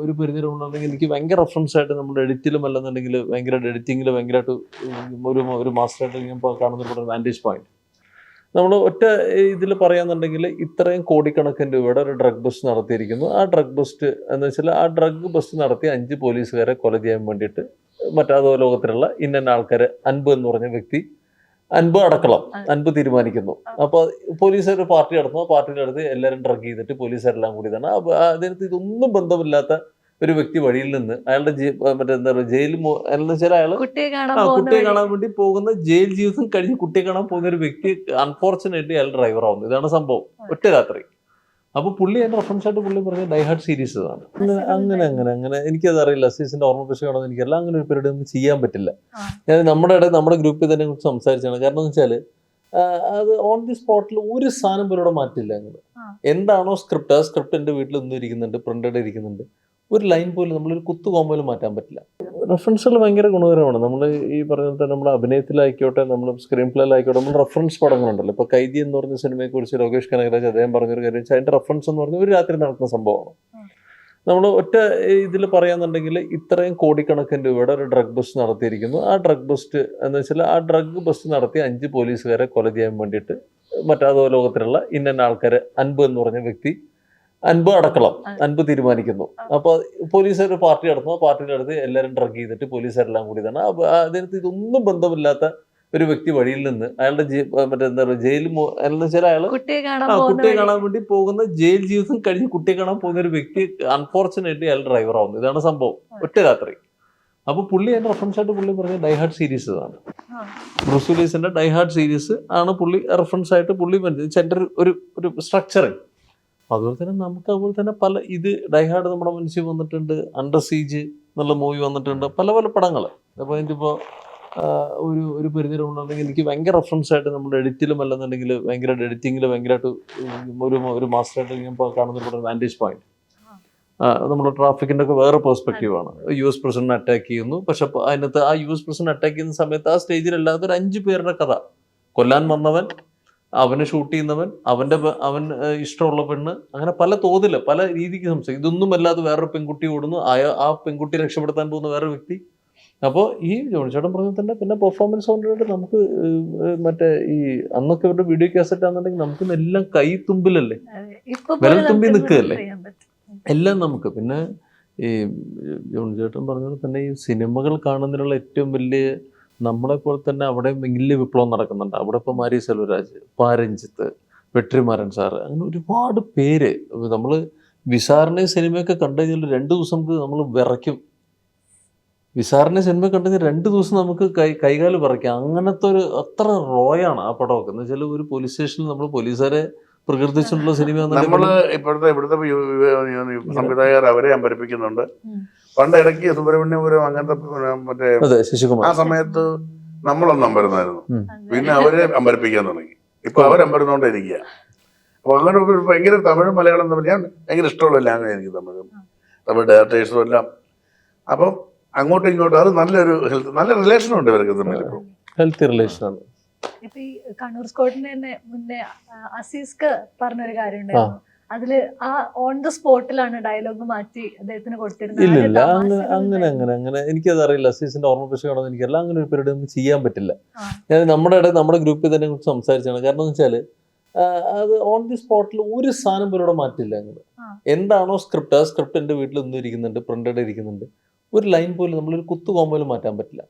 ഒരു പരിധി ഉണ്ടെങ്കിൽ എനിക്ക് ഭയങ്കര റെഫറൻസ് ആയിട്ട് നമ്മുടെ എഡിറ്റിലും അല്ലെന്നുണ്ടെങ്കിൽ ഭയങ്കര എഡിറ്റിങ്ങിൽ ഭയങ്കരമായിട്ട് ഒരു മാസ്റ്ററായിട്ട് ഞാൻ കാണുന്ന വാൻറ്റേജ് പോയിന്റ് നമ്മൾ ഒറ്റ ഇതിൽ പറയാന്നുണ്ടെങ്കിൽ ഇത്രയും കോടിക്കണക്കിന് രൂപയുടെ ഒരു ഡ്രഗ് ബസ്റ്റ് നടത്തിയിരിക്കുന്നു. ആ ഡ്രഗ് ബസ്റ്റ് എന്ന് വെച്ചാൽ ആ ഡ്രഗ് ബസ്റ്റ് നടത്തി 5 പോലീസുകാരെ കൊല ചെയ്യാൻ വേണ്ടിയിട്ട് മറ്റേതോ ലോകത്തിലുള്ള ഇന്ന ആൾക്കാർ അൻപ് എന്ന് പറഞ്ഞ വ്യക്തി അൻപ് അടക്കളം അൻപ് തീരുമാനിക്കുന്നു. അപ്പോൾ പോലീസുകാർ ഒരു പാർട്ടി നടത്തുന്നു. ആ പാർട്ടിയുടെ അടുത്ത് എല്ലാവരും ഡ്രഗ് ചെയ്തിട്ട് പോലീസുകാരെല്ലാം കൂടി തന്നെ അതിനകത്ത് ഇതൊന്നും ബന്ധമില്ലാത്ത ഒരു വ്യക്തി വഴിയിൽ നിന്ന് അയാളുടെ മറ്റെന്താ പറയുക ജയിലിൽ എന്ന് വെച്ചാൽ അയാൾ കുട്ടിയെ കാണാൻ വേണ്ടി പോകുന്ന ജയിൽ ജീവിതം കഴിഞ്ഞ് കുട്ടിയെ കാണാൻ പോകുന്ന ഒരു വ്യക്തി അൺഫോർച്ചുനേറ്റ്ലി അയാൾ ഡ്രൈവർ ആവുന്നു. ഇതാണ് സംഭവം ഒറ്റ രാത്രി. അപ്പൊ പുള്ളി അതിന്റെ റെഫറൻസ് ആയിട്ട് പുള്ളി പറഞ്ഞ ഡൈഹാർഡ് സീരീസ് ആണ്. അങ്ങനെ എനിക്കത് അറിയില്ല. അസീസിന്റെ ഓർമ്മ പ്രശ്നമാണോ എനിക്കല്ല. അങ്ങനെ ഒരു പരിപാടി നമുക്ക് ചെയ്യാൻ പറ്റില്ല. ഞാൻ നമ്മുടെ ഗ്രൂപ്പിൽ തന്നെ കുറിച്ച് സംസാരിച്ചാണ്. കാരണം എന്ന് വെച്ചാൽ അത് ഓൺ ദി സ്പോട്ടിൽ ഒരു സാധനം പോലും മാറ്റില്ല. അങ്ങനെ എന്താണോ സ്ക്രിപ്റ്റ്, ആ സ്ക്രിപ്റ്റ് എൻ്റെ വീട്ടിൽ ഒന്നും ഇരിക്കുന്നുണ്ട്, പ്രിന്റഡ് ഇരിക്കുന്നുണ്ട്. ഒരു ലൈൻ പോലും നമ്മളൊരു കുത്തുകോമ്പ് പോലും മാറ്റാൻ പറ്റില്ല. റെഫറൻസുകൾ ഭയങ്കര ഗുണകരമാണ്. നമ്മൾ ഈ പറഞ്ഞ പോലെ നമ്മുടെ അഭിനയത്തിലായിക്കോട്ടെ, നമ്മൾ സ്ക്രീൻ പ്ലേയിലായിക്കോട്ടെ, നമ്മൾ റെഫറൻസ് പടങ്ങളുണ്ടല്ലോ. ഇപ്പോൾ കൈദി എന്ന് പറഞ്ഞ സിനിമയെക്കുറിച്ച് ലോകേഷ് കനകരാജ് അദ്ദേഹം പറഞ്ഞൊരു കാര്യം വെച്ചാൽ അതിൻ്റെ റെഫറൻസ് എന്ന് പറഞ്ഞാൽ ഒരു രാത്രി നടക്കുന്ന സംഭവമാണ്. നമ്മൾ ഒറ്റ ഇതിൽ പറയാന്നുണ്ടെങ്കിൽ ഇത്രയും കോടിക്കണക്കിന് രൂപയുടെ ഒരു ഡ്രഗ് ബസ്റ്റ് നടത്തിയിരിക്കുന്നു. ആ ഡ്രഗ് ബസ്റ്റ് എന്ന് വെച്ചാൽ ആ ഡ്രഗ് ബസ്റ്റ് നടത്തി 5 പോലീസുകാരെ കൊല ചെയ്യാൻ വേണ്ടിയിട്ട് മറ്റേതോ ലോകത്തിലുള്ള ഇന്ന ആൾക്കാർ അൻപ് എന്ന് പറഞ്ഞ വ്യക്തി അൻപ് അടക്കളം അൻപ് തീരുമാനിക്കുന്നു. അപ്പോൾ പോലീസുകാർ ഒരു പാർട്ടി നടത്തുന്നു. ആ പാർട്ടിയുടെ അടുത്ത് എല്ലാവരും ഡ്രഗ് ചെയ്തിട്ട് പോലീസുകാരെല്ലാം കൂടി തന്നെ അതിനകത്ത് ഇതൊന്നും ബന്ധമില്ലാത്ത ഒരു വ്യക്തി വഴിയിൽ നിന്ന് അയാളുടെ മറ്റെന്താ പറയുക ജയിലിൽ എന്ന് വെച്ചാൽ അയാൾ കുട്ടിയെ കാണാൻ വേണ്ടി പോകുന്ന ജയിൽ ജീവിതം കഴിഞ്ഞ് കുട്ടിയെ കാണാൻ പോകുന്ന ഒരു വ്യക്തി അൺഫോർച്ചുനേറ്റ്ലി അയാൾ ഡ്രൈവർ ആവുന്നു. ഇതാണ് സംഭവം ഒറ്റ രാത്രി. അപ്പൊ പുള്ളി അതിന്റെ റെഫറൻസ് ആയിട്ട് പുള്ളി പറഞ്ഞ ഡൈഹാർഡ് സീരീസ് ആണ്. ബ്രൂസ് വില്ലീസിന്റെ ഡൈഹാർഡ് സീരീസ് ആണ് പുള്ളി റെഫറൻസ് ആയിട്ട് പുള്ളി സെന്റർ ഒരു സ്ട്രക്ചറിങ്. അതുപോലെ തന്നെ നമുക്ക് അതുപോലെ തന്നെ പല ഇത് ഡൈഹാർഡ് നമ്മുടെ മനസ്സിൽ വന്നിട്ടുണ്ട്. അണ്ടർ സീജ് എന്നുള്ള മൂവി വന്നിട്ടുണ്ട്. പല പല പടങ്ങൾ. അപ്പോൾ അതിൻ്റെ ഇപ്പോൾ ഒരു പരിധി ഉണ്ടെങ്കിൽ എനിക്ക് ഭയങ്കര റെഫറൻസ് ആയിട്ട് നമ്മുടെ എഡിറ്റിലും അല്ലെന്നുണ്ടെങ്കിൽ ഭയങ്കര എഡിറ്റിങ്ങിൽ ഭയങ്കരമായിട്ട് ഒരു മാസ്റ്ററായിട്ട് ഞാൻ കാണുന്ന വാൻറ്റേജ് പോയിന്റ് നമ്മുടെ ട്രാഫിക്കിൻ്റെ ഒക്കെ വേറെ പെർസ്പെക്റ്റീവാണ്. US പ്രസിഡന്റ് അറ്റാക്ക് ചെയ്യുന്നു. പക്ഷെ അതിനകത്ത് ആ US പ്രസിഡന്റ് അറ്റാക്ക് ചെയ്യുന്ന സമയത്ത് ആ സ്റ്റേജിലല്ലാതെ ഒരു 5 പേരുടെ കഥ. കൊല്ലാൻ വന്നവൻ, അവനെ ഷൂട്ട് ചെയ്യുന്നവൻ, അവൻ ഇഷ്ടമുള്ള പെണ്ണ്, അങ്ങനെ പല തോതില് പല രീതിക്ക് സംസാരിക്കും. ഇതൊന്നും അല്ലാതെ വേറൊരു പെൺകുട്ടി ഓടുന്നു. ആ പെൺകുട്ടി രക്ഷപ്പെടുത്താൻ പോകുന്ന വേറെ വ്യക്തി. അപ്പോൾ ഈ ജോണിച്ചേട്ടൻ പറഞ്ഞ തന്നെ പിന്നെ പെർഫോമൻസ് കൊണ്ടിട്ട് നമുക്ക് മറ്റേ ഈ അന്നൊക്കെ ഇവരുടെ വീഡിയോ കാസറ്റ് ആണെന്നുണ്ടെങ്കിൽ നമുക്ക് എല്ലാം കൈ തുമ്പിലല്ലേ, വിരൽ തുമ്പി നിൽക്കുകയല്ലേ എല്ലാം നമുക്ക്. പിന്നെ ഈ ജോണിച്ചേട്ടൻ പറഞ്ഞത് തന്നെ ഈ സിനിമകൾ കാണുന്നതിനുള്ള ഏറ്റവും വലിയ നമ്മളെ പോലെ തന്നെ അവിടെ വലിയ വിപ്ലവം നടക്കുന്നുണ്ട്. അവിടെ ഇപ്പോൾ മാരി സെൽവരാജ്, പാരഞ്ജിത്ത്, വെട്രിമാരൻ സാറ്, അങ്ങനെ ഒരുപാട് പേര്. നമ്മൾ വിസാറിനെ സിനിമയൊക്കെ കണ്ടു കഴിഞ്ഞാൽ 2 ദിവസം നമ്മൾ വിറയ്ക്കും. വിസാറിനെ സിനിമ കണ്ടു കഴിഞ്ഞാൽ 2 ദിവസം നമുക്ക് കൈകാല് വിറയ്ക്കാം. അങ്ങനത്തെ അത്ര റോയാണ് ആ പടമൊക്കെ. എന്ന് വെച്ചാൽ ഒരു പോലീസ് സ്റ്റേഷനിൽ നമ്മൾ പോലീസുകാരെ പ്രകീർത്തിച്ചുള്ള സിനിമ. നമ്മള് ഇവിടുത്തെ സംവിധായകർ അവരെ അമ്പരിപ്പിക്കുന്നുണ്ട്. പണ്ട് ഇടയ്ക്ക് സുബ്രഹ്മണ്യപുരം അങ്ങനത്തെ മറ്റേ ആ സമയത്ത് നമ്മളൊന്നും അമ്പരുന്നായിരുന്നു. പിന്നെ അവരെ അമ്പരിപ്പിക്കാൻ തുടങ്ങി. ഇപ്പൊ അവരമ്പരുന്നോണ്ടിരിക്കുക. അപ്പൊ അങ്ങനെ ഭയങ്കര തമിഴും മലയാളം തമ്മിൽ ഞാൻ ഭയങ്കര ഇഷ്ടമുള്ള ലാംഗ്വേജ് എനിക്ക് തമിഴ് ഡയറക്ടേഴ്സും എല്ലാം. അപ്പം അങ്ങോട്ടും ഇങ്ങോട്ടും അത് നല്ല റിലേഷനുണ്ട് ഇവർക്ക് തമ്മിൽ. ഹെൽത്തി റിലേഷനാണ്. ഇപ്പൊ ഈ കണ്ണൂർ സ്കോട്ടിന് തന്നെ മുന്നേ അസീസ്ക്ക് പറഞ്ഞൊരു കാര്യം ഉണ്ടായിരുന്നു. അതില് ആ ഓൺ ദ സ്പോട്ടിലാണ് ഡയലോഗ് മാറ്റി അദ്ദേഹത്തിന് കൊടുത്തിരുന്നത്. ഇല്ല അങ്ങനെ എനിക്കത് അറിയില്ല. അസീസിന്റെ ഓർമ്മ പ്രശ്നമാണോ എനിക്കല്ല. അങ്ങനെ ഒരു പരിപാടി നമുക്ക് ചെയ്യാൻ പറ്റില്ല. ഞാൻ നമ്മുടെ ഗ്രൂപ്പിൽ തന്നെ കുറിച്ച് സംസാരിച്ചാണ്. കാരണം എന്ന് വെച്ചാൽ അത് ഓൺ ദി സ്പോട്ടിൽ ഒരു സാധനം പോലും മാറ്റില്ല. അങ്ങനെ എന്താണോ സ്ക്രിപ്റ്റ്, ആ സ്ക്രിപ്റ്റ് എൻ്റെ വീട്ടിൽ ഒന്നും ഇരിക്കുന്നുണ്ട്, പ്രിന്റഡ് ഇരിക്കുന്നുണ്ട്. ഒരു ലൈൻ പോലും നമ്മളൊരു കുത്തുകോമ്പ് പോലും മാറ്റാൻ പറ്റില്ല.